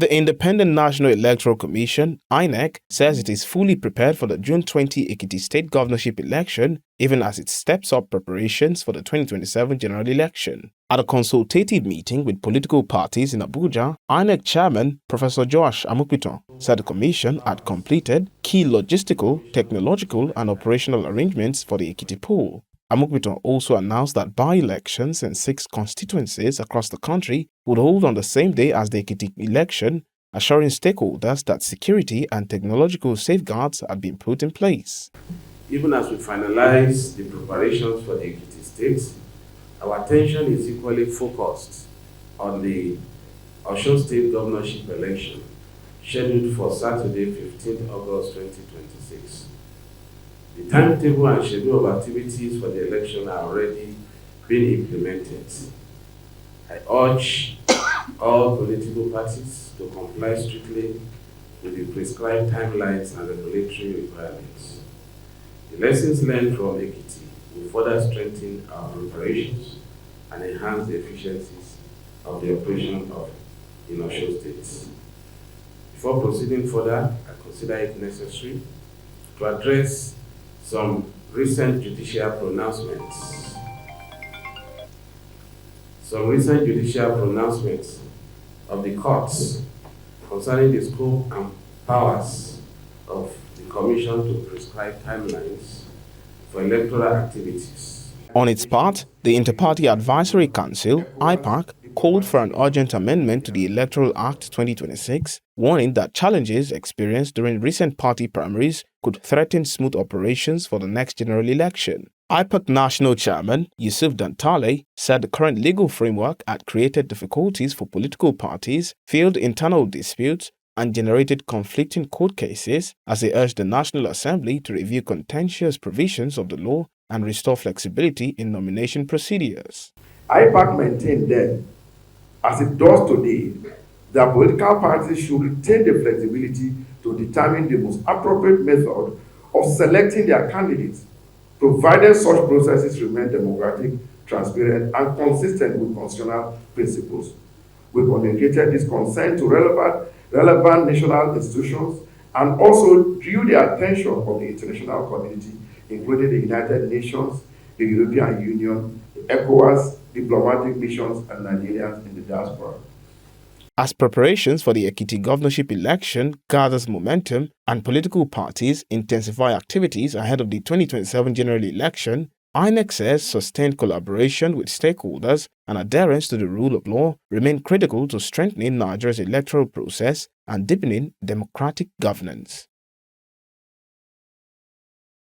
The Independent National Electoral Commission, INEC, says it is fully prepared for the June 20 Ekiti State Governorship Election, even as it steps up preparations for the 2027 general election. At a consultative meeting with political parties in Abuja, INEC Chairman Professor Joash Amukpiton said the Commission had completed key logistical, technological, and operational arrangements for the Ekiti poll. Amukpiton also announced that by-elections in 6 constituencies across the country would hold on the same day as the Ekiti election, assuring stakeholders that security and technological safeguards had been put in place. Even as we finalize the preparations for the Ekiti State, our attention is equally focused on the Osun State Governorship Election, scheduled for Saturday, 15th August 2026. The timetable and schedule of activities for the election are already being implemented. I urge all political parties to comply strictly with the prescribed timelines and regulatory requirements. The lessons learned from Ekiti will further strengthen our preparations and enhance the efficiencies of the operation of Osun State. Before proceeding further, I consider it necessary to address some recent judicial pronouncements. Of the courts concerning the scope and powers of the Commission to prescribe timelines for electoral activities. On its part, the Inter-Party Advisory Council, IPAC, called for an urgent amendment to the Electoral Act 2026, warning that challenges experienced during recent party primaries could threaten smooth operations for the next general election. IPAC National Chairman Yusuf Dantale said the current legal framework had created difficulties for political parties, fueled internal disputes, and generated conflicting court cases, as they urged the National Assembly to review contentious provisions of the law and restore flexibility in nomination procedures. IPAC maintained then, as it does today, that political parties should retain the flexibility to determine the most appropriate method of selecting their candidates, provided such processes remain democratic, transparent, and consistent with constitutional principles. We communicated this concern to relevant national institutions and also drew the attention of the international community, including the United Nations, the European Union, the ECOWAS, diplomatic missions, and Nigerians in the diaspora. As preparations for the Ekiti governorship election gathers momentum and political parties intensify activities ahead of the 2027 general election, INEC says sustained collaboration with stakeholders and adherence to the rule of law remain critical to strengthening Nigeria's electoral process and deepening democratic governance.